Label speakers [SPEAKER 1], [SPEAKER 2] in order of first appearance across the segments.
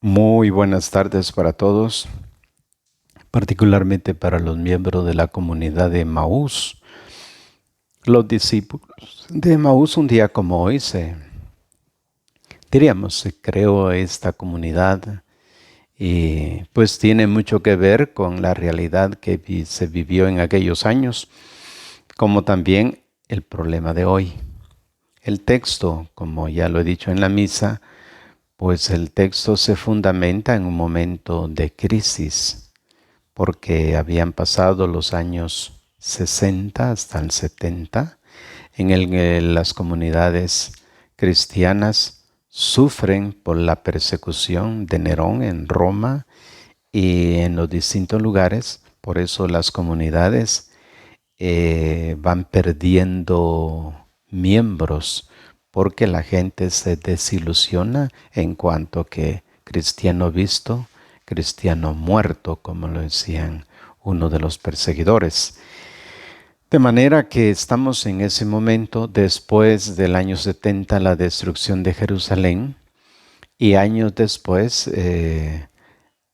[SPEAKER 1] Muy buenas tardes para todos, particularmente para los miembros de la comunidad de Emaús. Los discípulos de Emaús un día como hoy se creó esta comunidad y pues tiene mucho que ver con la realidad que se vivió en aquellos años, como también el problema de hoy. El texto, como ya lo he dicho en la misa, pues el texto se fundamenta en un momento de crisis porque habían pasado los años 60 hasta el 70, en el que las comunidades cristianas sufren por la persecución de Nerón en Roma y en los distintos lugares. Por eso las comunidades van perdiendo miembros, porque la gente se desilusiona en cuanto que cristiano visto, cristiano muerto, como lo decían uno de los perseguidores. De manera que estamos en ese momento después del año 70, la destrucción de Jerusalén, y años después,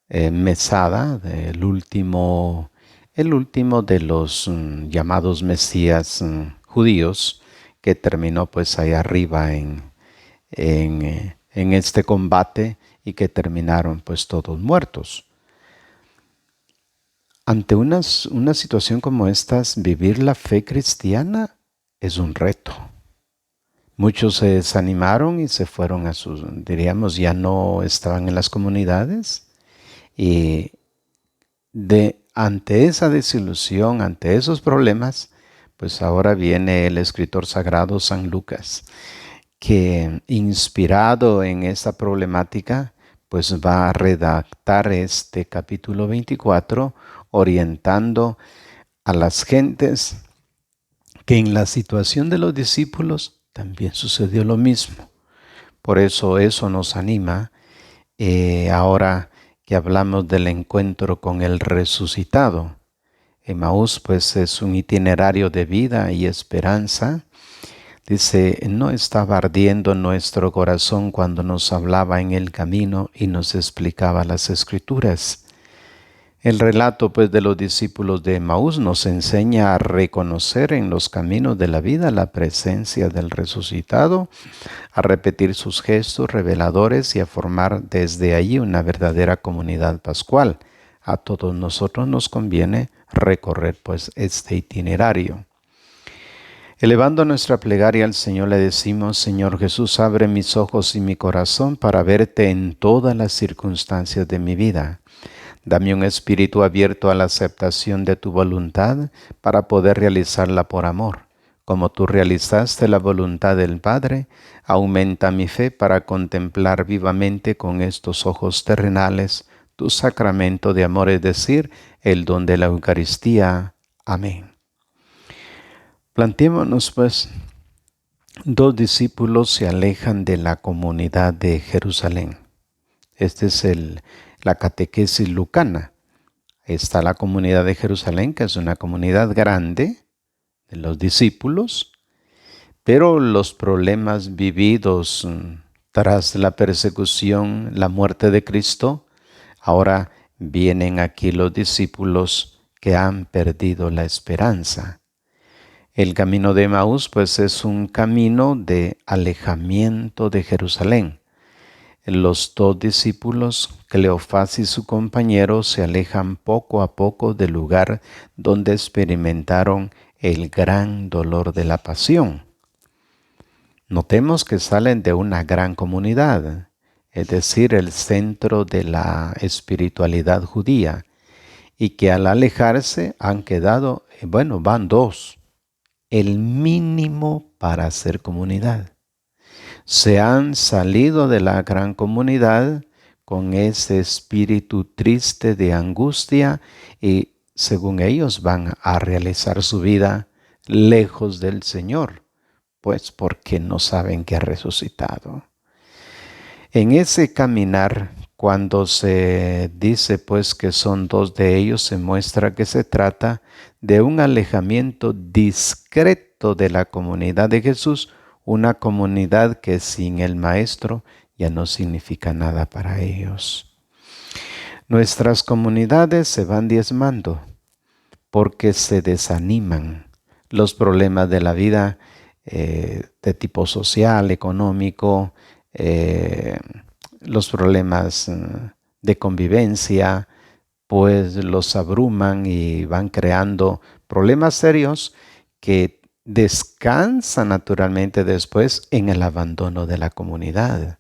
[SPEAKER 1] Mesada, el último de los llamados Mesías judíos, que terminó pues ahí arriba en este combate y que terminaron pues todos muertos. Ante una situación como estas, vivir la fe cristiana es un reto. Muchos se desanimaron y se fueron a sus, diríamos, ya no estaban en las comunidades. Y ante esa desilusión, ante esos problemas, pues ahora viene el escritor sagrado San Lucas, que inspirado en esta problemática, pues va a redactar este capítulo 24, orientando a las gentes que en la situación de los discípulos también sucedió lo mismo. Por eso nos anima ahora que hablamos del encuentro con el resucitado. Emaús pues es un itinerario de vida y esperanza. Dice, no estaba ardiendo nuestro corazón cuando nos hablaba en el camino y nos explicaba las escrituras. El relato pues de los discípulos de Emaús nos enseña a reconocer en los caminos de la vida la presencia del resucitado, a repetir sus gestos reveladores y a formar desde allí una verdadera comunidad pascual. A todos nosotros nos conviene recorrer pues este itinerario. Elevando nuestra plegaria al Señor le decimos: Señor Jesús, abre mis ojos y mi corazón para verte en todas las circunstancias de mi vida. Dame un espíritu abierto a la aceptación de tu voluntad para poder realizarla por amor. Como tú realizaste la voluntad del Padre, aumenta mi fe para contemplar vivamente con estos ojos terrenales tu sacramento de amor, es decir, el don de la Eucaristía. Amén. Planteémonos pues, dos discípulos se alejan de la comunidad de Jerusalén. Esta es la catequesis lucana. Está la comunidad de Jerusalén, que es una comunidad grande de los discípulos, pero los problemas vividos tras la persecución, la muerte de Cristo, ahora vienen aquí los discípulos que han perdido la esperanza. El camino de Emaús, pues, es un camino de alejamiento de Jerusalén. Los dos discípulos, Cleofás y su compañero, se alejan poco a poco del lugar donde experimentaron el gran dolor de la pasión. Notemos que salen de una gran comunidad, es decir, el centro de la espiritualidad judía, y que al alejarse han quedado, van dos, el mínimo para hacer comunidad. Se han salido de la gran comunidad con ese espíritu triste de angustia y, según ellos, van a realizar su vida lejos del Señor, pues porque no saben que ha resucitado. En ese caminar, cuando se dice pues que son dos de ellos, se muestra que se trata de un alejamiento discreto de la comunidad de Jesús, una comunidad que sin el Maestro ya no significa nada para ellos. Nuestras comunidades se van diezmando porque se desaniman. Los problemas de la vida de tipo social, económico, los problemas de convivencia, pues los abruman y van creando problemas serios que descansan naturalmente después en el abandono de la comunidad.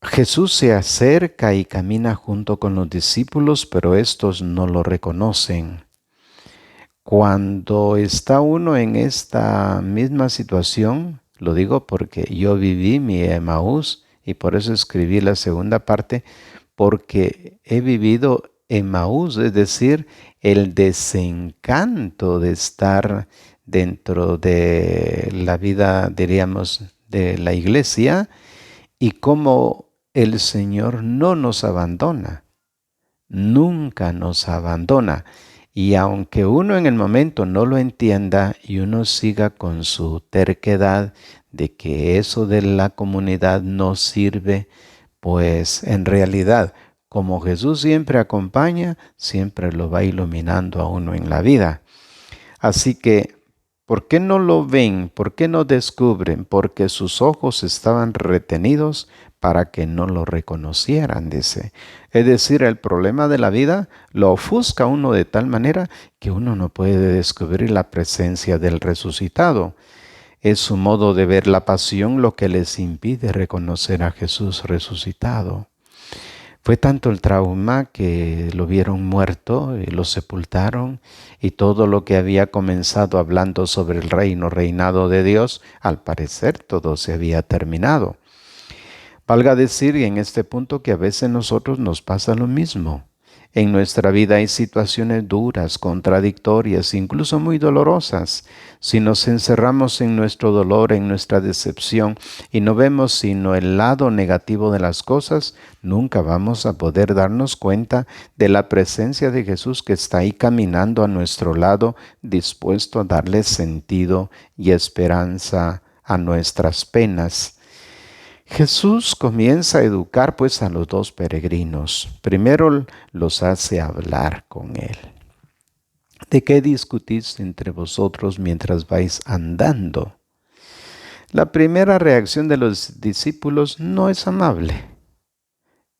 [SPEAKER 1] Jesús se acerca y camina junto con los discípulos, pero estos no lo reconocen. Cuando está uno en esta misma situación, lo digo porque yo viví mi Emaús y por eso escribí la segunda parte, porque he vivido Emaús, es decir, el desencanto de estar dentro de la vida, diríamos, de la iglesia y cómo el Señor no nos abandona, nunca nos abandona. Y aunque uno en el momento no lo entienda y uno siga con su terquedad de que eso de la comunidad no sirve, pues en realidad, como Jesús siempre acompaña, siempre lo va iluminando a uno en la vida. Así que, ¿por qué no lo ven? ¿Por qué no descubren? Porque sus ojos estaban retenidos para que no lo reconocieran, dice. Es decir, el problema de la vida lo ofusca a uno de tal manera que uno no puede descubrir la presencia del resucitado. Es su modo de ver la pasión lo que les impide reconocer a Jesús resucitado. Fue tanto el trauma que lo vieron muerto y lo sepultaron, y todo lo que había comenzado hablando sobre el reinado de Dios, al parecer todo se había terminado. Valga decir en este punto que a veces a nosotros nos pasa lo mismo. En nuestra vida hay situaciones duras, contradictorias, incluso muy dolorosas. Si nos encerramos en nuestro dolor, en nuestra decepción, y no vemos sino el lado negativo de las cosas, nunca vamos a poder darnos cuenta de la presencia de Jesús que está ahí caminando a nuestro lado, dispuesto a darle sentido y esperanza a nuestras penas. Jesús comienza a educar pues a los dos peregrinos. Primero los hace hablar con él. ¿De qué discutís entre vosotros mientras vais andando? La primera reacción de los discípulos no es amable.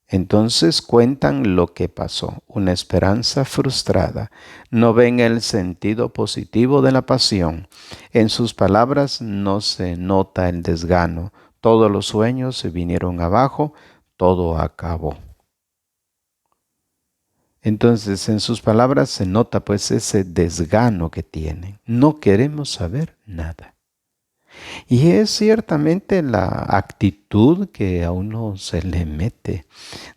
[SPEAKER 1] Entonces cuentan lo que pasó, una esperanza frustrada. No ven el sentido positivo de la pasión. En sus palabras no se nota el desgano. Todos los sueños se vinieron abajo, todo acabó. Entonces en sus palabras se nota pues ese desgano que tienen. No queremos saber nada. Y es ciertamente la actitud que a uno se le mete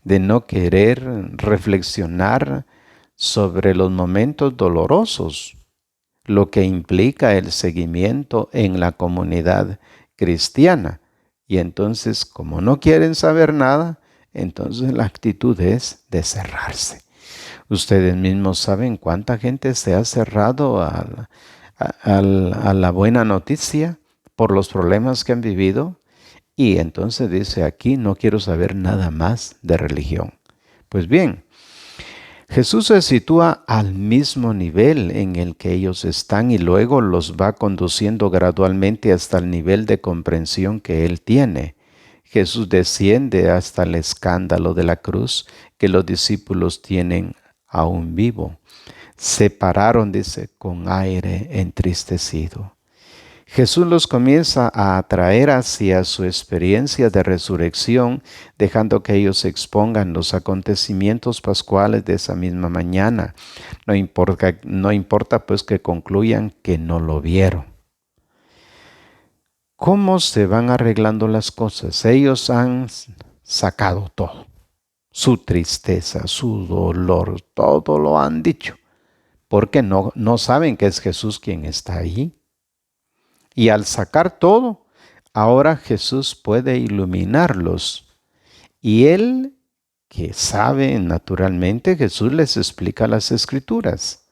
[SPEAKER 1] de no querer reflexionar sobre los momentos dolorosos, lo que implica el seguimiento en la comunidad cristiana. Y entonces, como no quieren saber nada, entonces la actitud es de cerrarse. Ustedes mismos saben cuánta gente se ha cerrado a la buena noticia por los problemas que han vivido. Y entonces dice, aquí no quiero saber nada más de religión. Pues bien, Jesús se sitúa al mismo nivel en el que ellos están y luego los va conduciendo gradualmente hasta el nivel de comprensión que Él tiene. Jesús desciende hasta el escándalo de la cruz que los discípulos tienen aún vivo. Se pararon, dice, con aire entristecido. Jesús los comienza a atraer hacia su experiencia de resurrección, dejando que ellos expongan los acontecimientos pascuales de esa misma mañana. No importa pues que concluyan que no lo vieron. ¿Cómo se van arreglando las cosas? Ellos han sacado todo. Su tristeza, su dolor, todo lo han dicho. Porque no saben que es Jesús quien está ahí. Y al sacar todo, ahora Jesús puede iluminarlos. Y Él, que sabe naturalmente, Jesús les explica las Escrituras.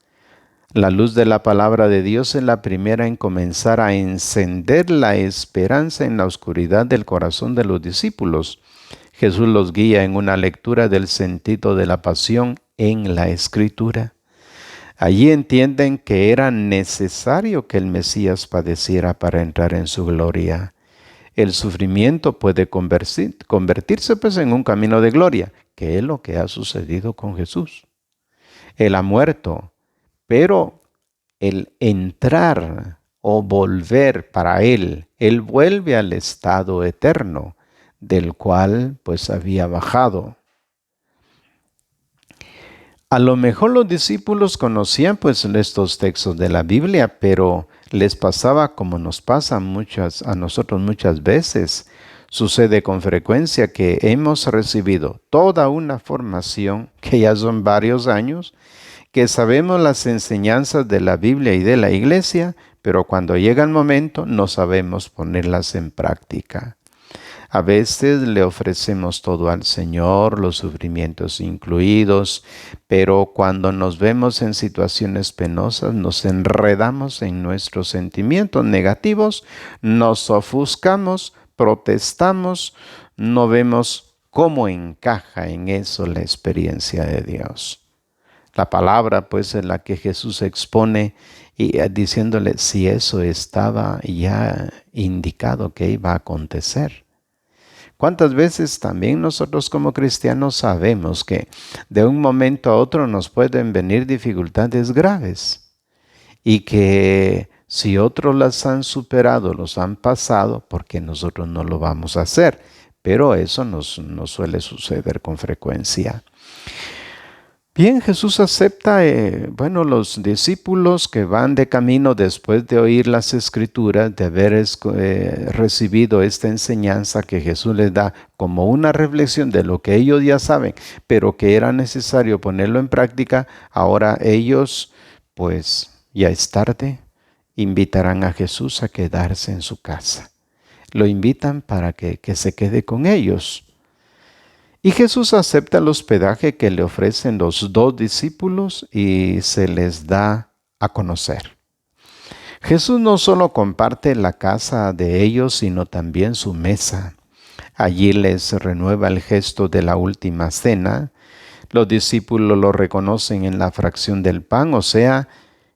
[SPEAKER 1] La luz de la palabra de Dios es la primera en comenzar a encender la esperanza en la oscuridad del corazón de los discípulos. Jesús los guía en una lectura del sentido de la pasión en la Escritura. Allí entienden que era necesario que el Mesías padeciera para entrar en su gloria. El sufrimiento puede convertirse pues en un camino de gloria, que es lo que ha sucedido con Jesús. Él ha muerto, pero el entrar o volver para él vuelve al estado eterno del cual pues había bajado. A lo mejor los discípulos conocían pues estos textos de la Biblia, pero les pasaba como nos pasa a nosotros muchas veces. Sucede con frecuencia que hemos recibido toda una formación, que ya son varios años, que sabemos las enseñanzas de la Biblia y de la iglesia, pero cuando llega el momento no sabemos ponerlas en práctica. A veces le ofrecemos todo al Señor, los sufrimientos incluidos, pero cuando nos vemos en situaciones penosas, nos enredamos en nuestros sentimientos negativos, nos ofuscamos, protestamos, no vemos cómo encaja en eso la experiencia de Dios. La palabra pues es la que Jesús expone y diciéndole si eso estaba ya indicado que iba a acontecer. ¿Cuántas veces también nosotros como cristianos sabemos que de un momento a otro nos pueden venir dificultades graves y que si otros las han superado, los han pasado, porque nosotros no lo vamos a hacer? Pero eso nos suele suceder con frecuencia. Bien, Jesús acepta, los discípulos que van de camino después de oír las Escrituras, de haber recibido esta enseñanza que Jesús les da como una reflexión de lo que ellos ya saben, pero que era necesario ponerlo en práctica. Ahora ellos, pues ya es tarde, invitarán a Jesús a quedarse en su casa. Lo invitan para que se quede con ellos. Y Jesús acepta el hospedaje que le ofrecen los dos discípulos y se les da a conocer. Jesús no solo comparte la casa de ellos, sino también su mesa. Allí les renueva el gesto de la última cena. Los discípulos lo reconocen en la fracción del pan, o sea,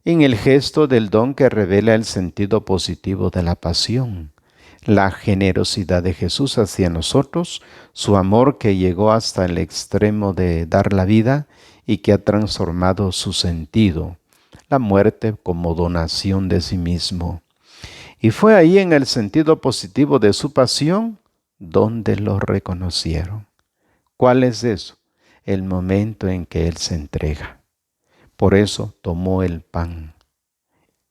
[SPEAKER 1] en el gesto del don que revela el sentido positivo de la pasión. La generosidad de Jesús hacia nosotros, su amor que llegó hasta el extremo de dar la vida y que ha transformado su sentido, la muerte como donación de sí mismo. Y fue ahí en el sentido positivo de su pasión donde lo reconocieron. ¿Cuál es eso? El momento en que Él se entrega. Por eso tomó el pan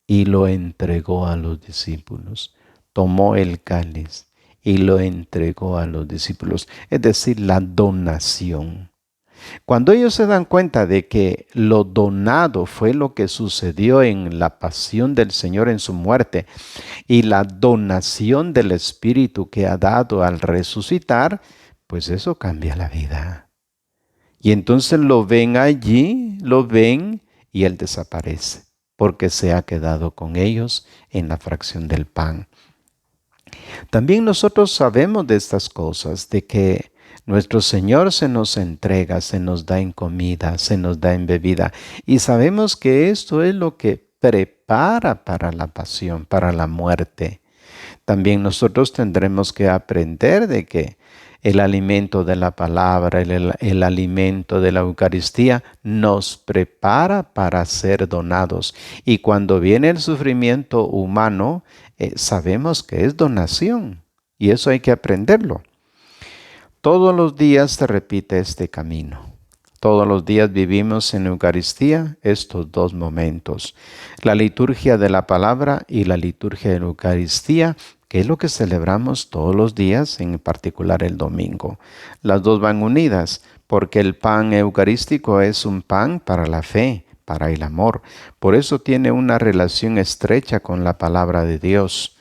[SPEAKER 1] y lo entregó a los discípulos. Tomó el cáliz y lo entregó a los discípulos, es decir, la donación. Cuando ellos se dan cuenta de que lo donado fue lo que sucedió en la pasión del Señor en su muerte y la donación del Espíritu que ha dado al resucitar, pues eso cambia la vida. Y entonces lo ven allí, lo ven y Él desaparece, porque se ha quedado con ellos en la fracción del pan. También nosotros sabemos de estas cosas, de que nuestro Señor se nos entrega, se nos da en comida, se nos da en bebida. Y sabemos que esto es lo que prepara para la pasión, para la muerte. También nosotros tendremos que aprender de que el alimento de la palabra, el alimento de la Eucaristía nos prepara para ser donados. Y cuando viene el sufrimiento humano, sabemos que es donación y eso hay que aprenderlo. Todos los días se repite este camino. Todos los días vivimos en Eucaristía estos dos momentos. La liturgia de la palabra y la liturgia de la Eucaristía, que es lo que celebramos todos los días, en particular el domingo. Las dos van unidas porque el pan eucarístico es un pan para la fe, para el amor. Por eso tiene una relación estrecha con la palabra de Dios.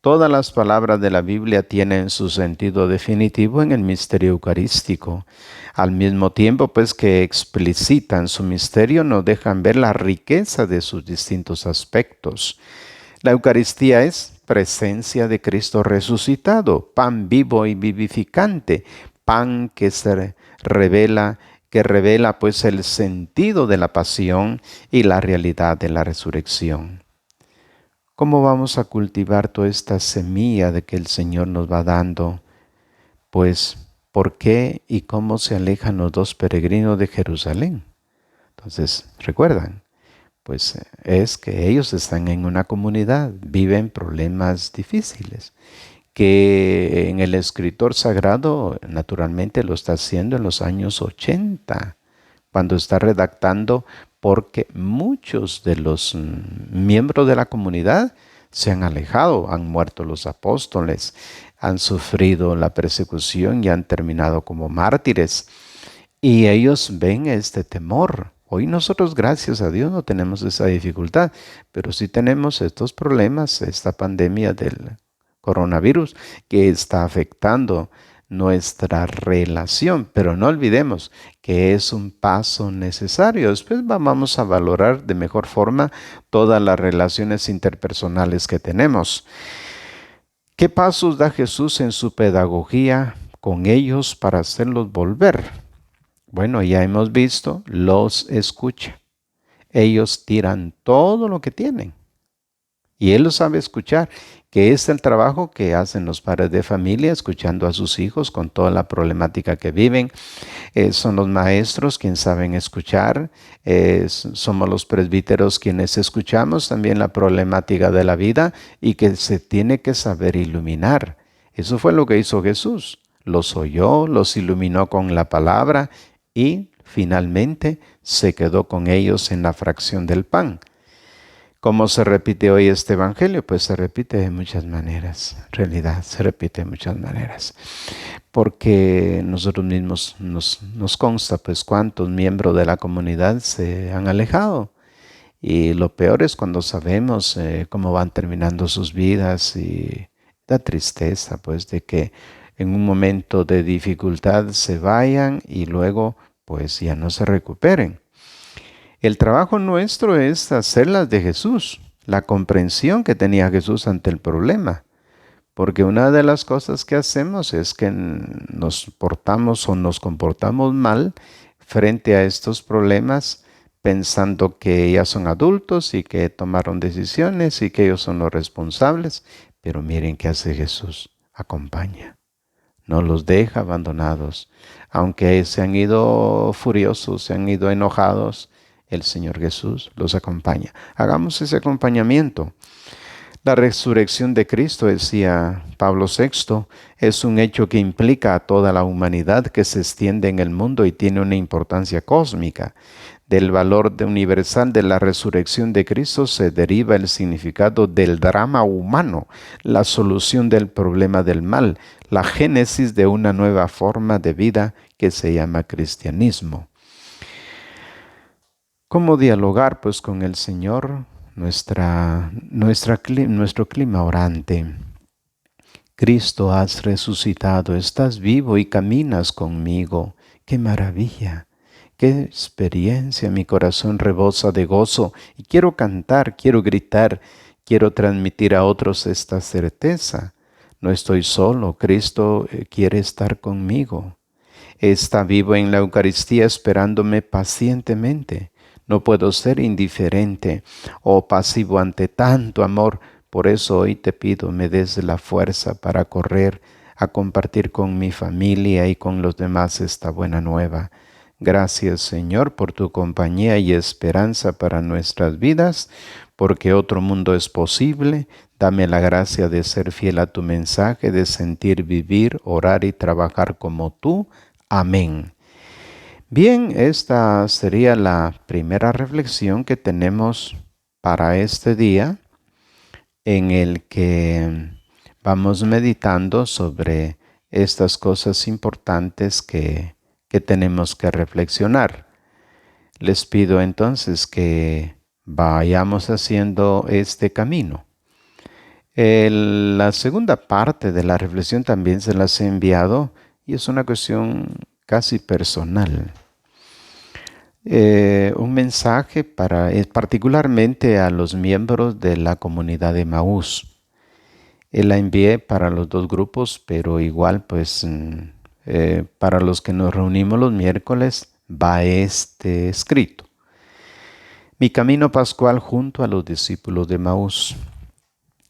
[SPEAKER 1] Todas las palabras de la Biblia tienen su sentido definitivo en el misterio eucarístico. Al mismo tiempo, pues que explicitan su misterio, nos dejan ver la riqueza de sus distintos aspectos. La Eucaristía es presencia de Cristo resucitado, pan vivo y vivificante, pan que revela pues el sentido de la pasión y la realidad de la resurrección. ¿Cómo vamos a cultivar toda esta semilla de que el Señor nos va dando? Pues, ¿por qué y cómo se alejan los dos peregrinos de Jerusalén? Entonces, recuerdan, pues es que ellos están en una comunidad, viven problemas difíciles, que en el escritor sagrado naturalmente lo está haciendo en los años 80, cuando está redactando, porque muchos de los miembros de la comunidad se han alejado, han muerto los apóstoles, han sufrido la persecución y han terminado como mártires. Y ellos ven este temor. Hoy nosotros, gracias a Dios, no tenemos esa dificultad, pero sí tenemos estos problemas, esta pandemia del coronavirus que está afectando nuestra relación. Pero no olvidemos que es un paso necesario. Después vamos a valorar de mejor forma todas las relaciones interpersonales que tenemos. ¿Qué pasos da Jesús en su pedagogía con ellos para hacerlos volver? Bueno, ya hemos visto, los escucha. Ellos tiran todo lo que tienen. Y Él lo sabe escuchar, que es el trabajo que hacen los padres de familia, escuchando a sus hijos con toda la problemática que viven. Son los maestros quienes saben escuchar. Somos los presbíteros quienes escuchamos también la problemática de la vida y que se tiene que saber iluminar. Eso fue lo que hizo Jesús. Los oyó, los iluminó con la palabra y finalmente se quedó con ellos en la fracción del pan. ¿Cómo se repite hoy este evangelio? Pues se repite de muchas maneras. En realidad se repite de muchas maneras. Porque nosotros mismos nos consta pues cuántos miembros de la comunidad se han alejado. Y lo peor es cuando sabemos cómo van terminando sus vidas y da tristeza pues de que en un momento de dificultad se vayan y luego pues ya no se recuperen. El trabajo nuestro es hacerlas de Jesús, la comprensión que tenía Jesús ante el problema. Porque una de las cosas que hacemos es que nos portamos o nos comportamos mal frente a estos problemas, pensando que ya son adultos y que tomaron decisiones y que ellos son los responsables. Pero miren qué hace Jesús, acompaña, no los deja abandonados. Aunque se han ido furiosos, se han ido enojados, el Señor Jesús los acompaña. Hagamos ese acompañamiento. La resurrección de Cristo, decía Pablo VI, es un hecho que implica a toda la humanidad, que se extiende en el mundo y tiene una importancia cósmica. Del valor universal de la resurrección de Cristo se deriva el significado del drama humano, la solución del problema del mal, la génesis de una nueva forma de vida que se llama cristianismo. ¿Cómo dialogar pues con el Señor? Nuestro clima orante. Cristo, has resucitado, estás vivo y caminas conmigo. ¡Qué maravilla! ¡Qué experiencia! Mi corazón rebosa de gozo y quiero cantar, quiero gritar, quiero transmitir a otros esta certeza. No estoy solo, Cristo quiere estar conmigo. Está vivo en la Eucaristía esperándome pacientemente. No puedo ser indiferente o pasivo ante tanto amor. Por eso hoy te pido me des la fuerza para correr a compartir con mi familia y con los demás esta buena nueva. Gracias, Señor, por tu compañía y esperanza para nuestras vidas, porque otro mundo es posible. Dame la gracia de ser fiel a tu mensaje, de sentir, vivir, orar y trabajar como tú. Amén. Bien, esta sería la primera reflexión que tenemos para este día, en el que vamos meditando sobre estas cosas importantes que tenemos que reflexionar. Les pido entonces que vayamos haciendo este camino. La segunda parte de la reflexión también se las he enviado y es una cuestión casi personal. Un mensaje particularmente a los miembros de la comunidad de Maús. La envié para los dos grupos, pero igual pues para los que nos reunimos los miércoles va este escrito. Mi camino pascual junto a los discípulos de Maús.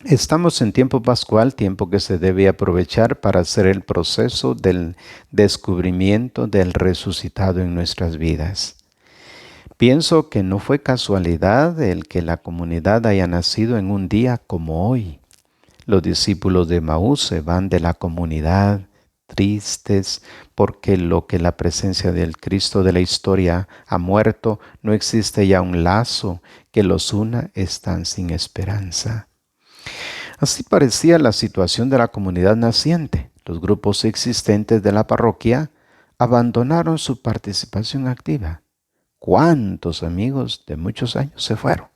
[SPEAKER 1] Estamos en tiempo pascual, tiempo que se debe aprovechar para hacer el proceso del descubrimiento del resucitado en nuestras vidas. Pienso que no fue casualidad el que la comunidad haya nacido en un día como hoy. Los discípulos de Maús se van de la comunidad tristes porque lo que la presencia del Cristo de la historia ha muerto, no existe ya un lazo que los una, están sin esperanza. Así parecía la situación de la comunidad naciente. Los grupos existentes de la parroquia abandonaron su participación activa. ¿Cuántos amigos de muchos años se fueron?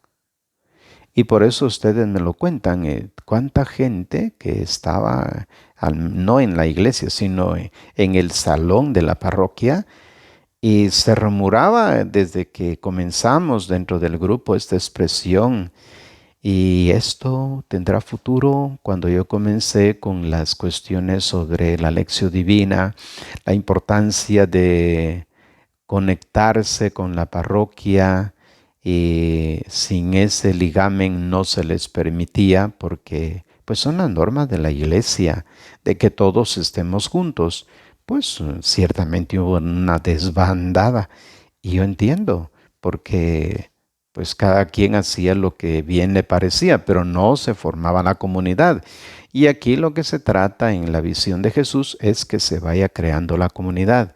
[SPEAKER 1] Y por eso ustedes me lo cuentan, cuánta gente que estaba no en la iglesia, sino en el salón de la parroquia, y se rumoraba desde que comenzamos dentro del grupo esta expresión, y esto tendrá futuro. Cuando yo comencé con las cuestiones sobre la lección divina, la importancia de conectarse con la parroquia, y sin ese ligamen no se les permitía, porque pues son las normas de la iglesia, de que todos estemos juntos. Pues ciertamente hubo una desbandada, y yo entiendo, porque pues cada quien hacía lo que bien le parecía, pero no se formaba la comunidad. Y aquí lo que se trata en la visión de Jesús es que se vaya creando la comunidad.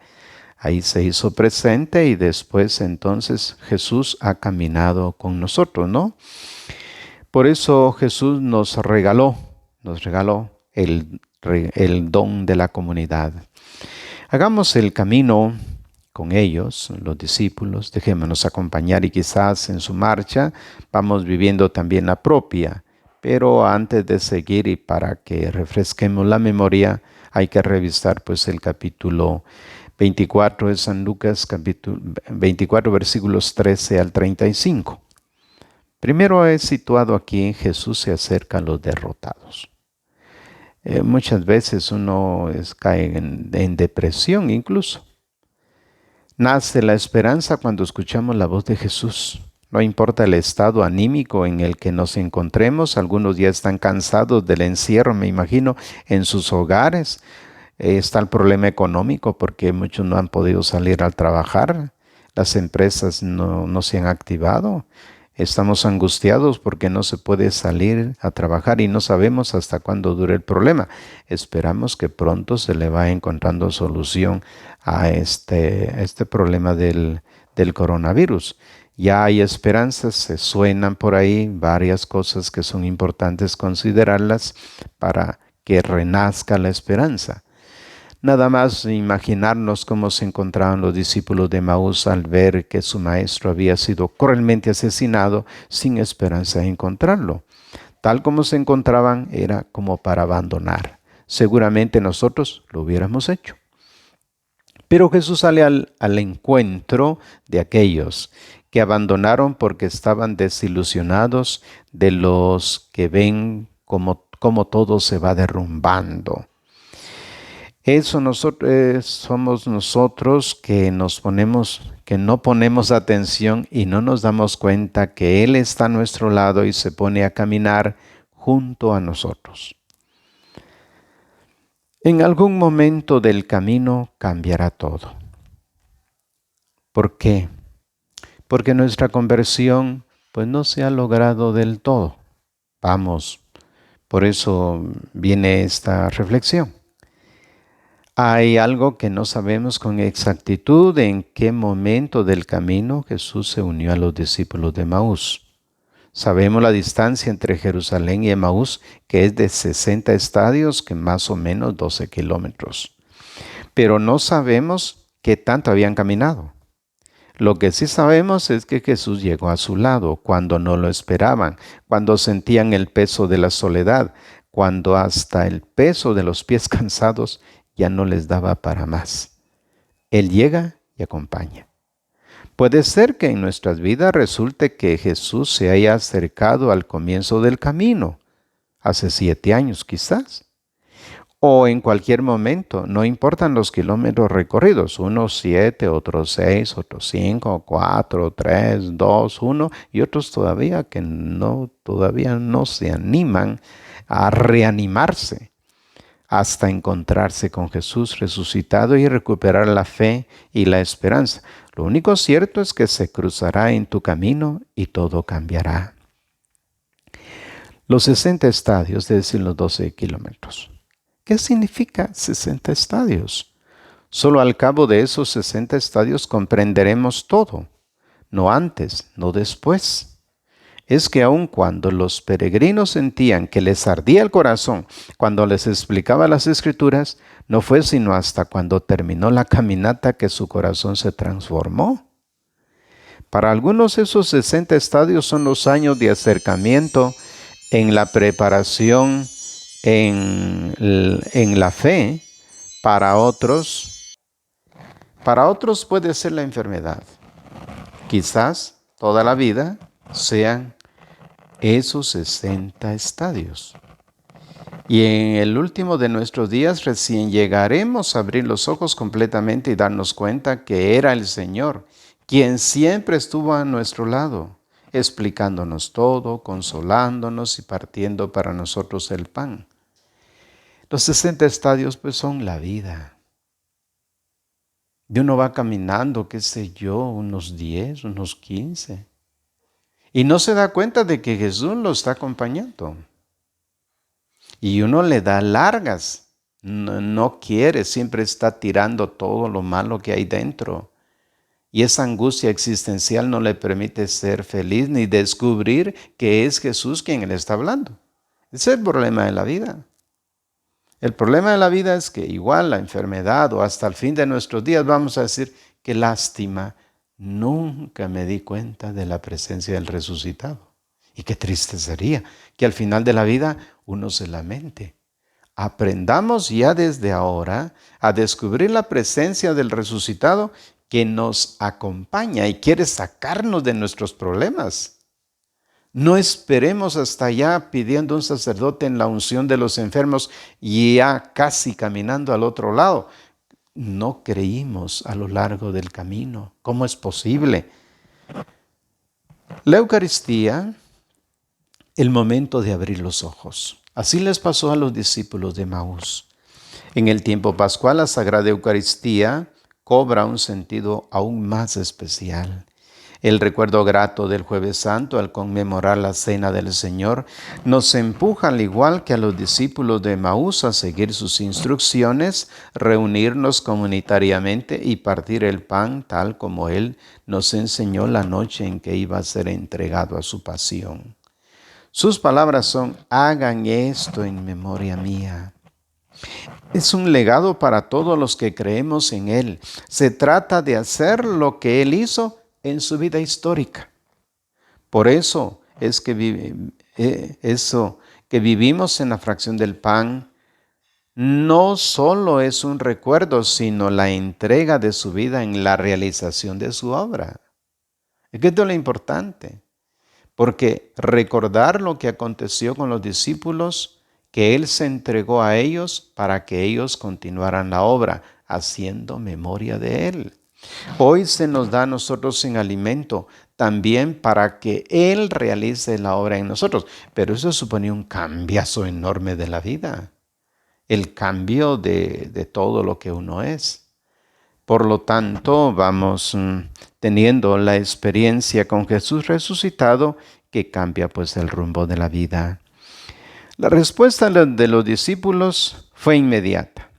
[SPEAKER 1] Ahí se hizo presente y después entonces Jesús ha caminado con nosotros, ¿no? Por eso Jesús nos regaló el don de la comunidad. Hagamos el camino con ellos, los discípulos, dejémonos acompañar y quizás en su marcha vamos viviendo también la propia. Pero antes de seguir y para que refresquemos la memoria, hay que revisar pues el capítulo 24 de San Lucas, capítulo 24, versículos 13 al 35. Primero he situado aquí, Jesús se acerca a los derrotados. Muchas veces uno cae en depresión incluso. Nace la esperanza cuando escuchamos la voz de Jesús. No importa el estado anímico en el que nos encontremos, algunos ya están cansados del encierro, me imagino, en sus hogares. Está el problema económico porque muchos no han podido salir a trabajar. Las empresas no se han activado. Estamos angustiados porque no se puede salir a trabajar y no sabemos hasta cuándo dure el problema. Esperamos que pronto se le vaya encontrando solución a este problema del coronavirus. Ya hay esperanzas, se suenan por ahí varias cosas que son importantes considerarlas para que renazca la esperanza. Nada más imaginarnos cómo se encontraban los discípulos de Maús al ver que su maestro había sido cruelmente asesinado sin esperanza de encontrarlo. Tal como se encontraban era como para abandonar. Seguramente nosotros lo hubiéramos hecho. Pero Jesús sale al encuentro de aquellos que abandonaron porque estaban desilusionados de los que ven como todo se va derrumbando. Eso somos nosotros que no ponemos atención y no nos damos cuenta que Él está a nuestro lado y se pone a caminar junto a nosotros. En algún momento del camino cambiará todo. ¿Por qué? Porque nuestra conversión pues no se ha logrado del todo. Vamos, por eso viene esta reflexión. Hay algo que no sabemos con exactitud en qué momento del camino Jesús se unió a los discípulos de Maús. Sabemos la distancia entre Jerusalén y Emaús, que es de 60 estadios, que más o menos 12 kilómetros. Pero no sabemos qué tanto habían caminado. Lo que sí sabemos es que Jesús llegó a su lado cuando no lo esperaban, cuando sentían el peso de la soledad, cuando hasta el peso de los pies cansados ya no les daba para más. Él llega y acompaña. Puede ser que en nuestras vidas resulte que Jesús se haya acercado al comienzo del camino, hace 7 años quizás, o en cualquier momento, no importan los kilómetros recorridos, unos 7, otros 6, otros 5, 4, 3, 2, 1, y otros todavía que todavía no se animan a reanimarse hasta encontrarse con Jesús resucitado y recuperar la fe y la esperanza. Lo único cierto es que se cruzará en tu camino y todo cambiará. Los 60 estadios, es decir, los 12 kilómetros. ¿Qué significa 60 estadios? Solo al cabo de esos 60 estadios comprenderemos todo, no antes, no después. Es que aun cuando los peregrinos sentían que les ardía el corazón cuando les explicaba las Escrituras, no fue sino hasta cuando terminó la caminata que su corazón se transformó. Para algunos esos 60 estadios son los años de acercamiento en la preparación, en la fe. Para otros puede ser la enfermedad. Quizás toda la vida sean esos 60 estadios. Y en el último de nuestros días recién llegaremos a abrir los ojos completamente y darnos cuenta que era el Señor, quien siempre estuvo a nuestro lado, explicándonos todo, consolándonos y partiendo para nosotros el pan. Los 60 estadios pues son la vida. Y uno va caminando, qué sé yo, unos 10, unos 15. Y no se da cuenta de que Jesús lo está acompañando. Y uno le da largas. No quiere, siempre está tirando todo lo malo que hay dentro. Y esa angustia existencial no le permite ser feliz ni descubrir que es Jesús quien le está hablando. Ese es el problema de la vida. El problema de la vida es que igual la enfermedad o hasta el fin de nuestros días vamos a decir, qué lástima, nunca me di cuenta de la presencia del resucitado. Y qué triste sería que al final de la vida uno se lamente. Aprendamos ya desde ahora a descubrir la presencia del resucitado que nos acompaña y quiere sacarnos de nuestros problemas. No esperemos hasta allá pidiendo un sacerdote en la unción de los enfermos y ya casi caminando al otro lado. No creímos a lo largo del camino. ¿Cómo es posible? La Eucaristía, el momento de abrir los ojos. Así les pasó a los discípulos de Emaús. En el tiempo pascual, la Sagrada Eucaristía cobra un sentido aún más especial. El recuerdo grato del Jueves Santo al conmemorar la Cena del Señor nos empuja, al igual que a los discípulos de Emaús, a seguir sus instrucciones, reunirnos comunitariamente y partir el pan tal como Él nos enseñó la noche en que iba a ser entregado a su pasión. Sus palabras son: hagan esto en memoria mía. Es un legado para todos los que creemos en Él. Se trata de hacer lo que Él hizo en su vida histórica. Por eso es que vivimos en la fracción del pan no solo es un recuerdo, sino la entrega de su vida en la realización de su obra. Es que esto es lo importante, porque recordar lo que aconteció con los discípulos, que Él se entregó a ellos para que ellos continuaran la obra, haciendo memoria de Él. Hoy se nos da a nosotros en alimento también para que Él realice la obra en nosotros. Pero eso supone un cambiazo enorme de la vida. El cambio de todo lo que uno es. Por lo tanto, vamos teniendo la experiencia con Jesús resucitado que cambia pues el rumbo de la vida. La respuesta de los discípulos fue inmediata.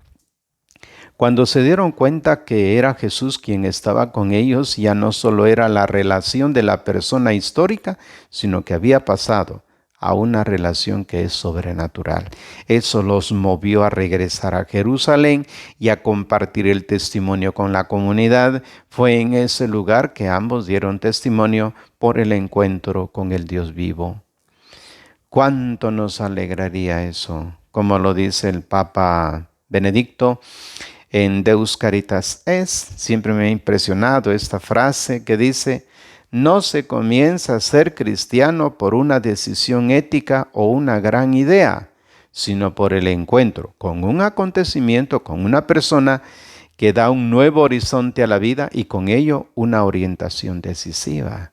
[SPEAKER 1] Cuando se dieron cuenta que era Jesús quien estaba con ellos, ya no solo era la relación de la persona histórica, sino que había pasado a una relación que es sobrenatural. Eso los movió a regresar a Jerusalén y a compartir el testimonio con la comunidad. Fue en ese lugar que ambos dieron testimonio por el encuentro con el Dios vivo. ¿Cuánto nos alegraría eso? Como lo dice el Papa Benedicto en Deus Caritas Es, siempre me ha impresionado esta frase que dice: no se comienza a ser cristiano por una decisión ética o una gran idea, sino por el encuentro con un acontecimiento, con una persona que da un nuevo horizonte a la vida y con ello una orientación decisiva.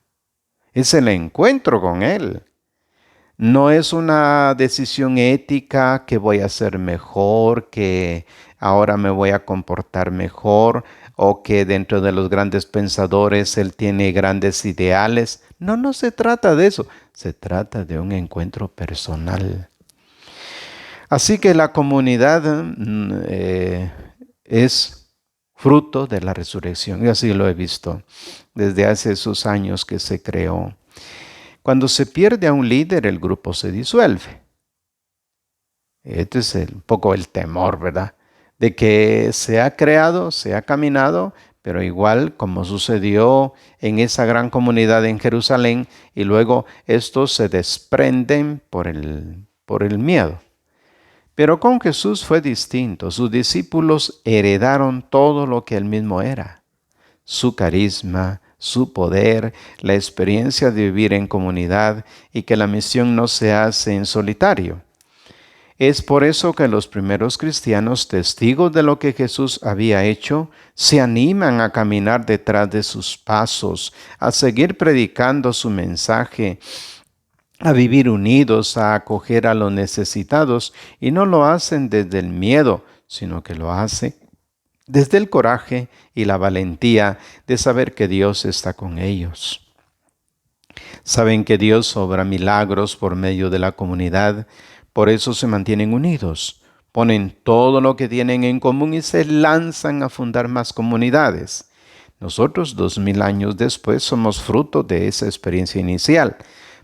[SPEAKER 1] Es el encuentro con Él. No es una decisión ética que voy a ser mejor, que ahora me voy a comportar mejor o que dentro de los grandes pensadores él tiene grandes ideales. No, no se trata de eso. Se trata de un encuentro personal. Así que la comunidad es fruto de la resurrección. Yo así lo he visto desde hace esos años que se creó. Cuando se pierde a un líder, el grupo se disuelve. Este es un poco el temor, ¿verdad? De que se ha creado, se ha caminado, pero igual como sucedió en esa gran comunidad en Jerusalén, y luego estos se desprenden por el miedo. Pero con Jesús fue distinto. Sus discípulos heredaron todo lo que él mismo era: su carisma, su poder, la experiencia de vivir en comunidad y que la misión no se hace en solitario. Es por eso que los primeros cristianos, testigos de lo que Jesús había hecho, se animan a caminar detrás de sus pasos, a seguir predicando su mensaje, a vivir unidos, a acoger a los necesitados, y no lo hacen desde el miedo, sino que lo hacen desde el coraje y la valentía de saber que Dios está con ellos. Saben que Dios obra milagros por medio de la comunidad, por eso se mantienen unidos, ponen todo lo que tienen en común y se lanzan a fundar más comunidades. Nosotros, 2000 años después, somos fruto de esa experiencia inicial.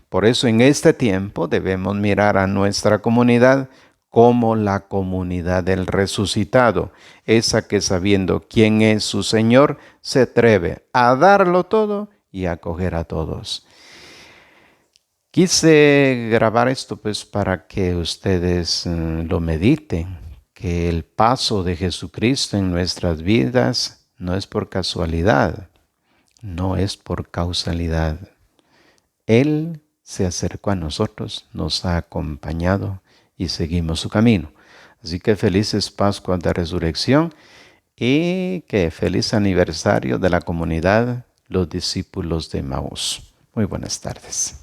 [SPEAKER 1] Por eso en este tiempo debemos mirar a nuestra comunidad como la comunidad del resucitado, esa que sabiendo quién es su Señor, se atreve a darlo todo y a acoger a todos. Quise grabar esto pues para que ustedes lo mediten, que el paso de Jesucristo en nuestras vidas no es por casualidad, no es por causalidad. Él se acercó a nosotros, nos ha acompañado y seguimos su camino. Así que felices Pascuas de Resurrección y que feliz aniversario de la comunidad, los discípulos de Emaús. Muy buenas tardes.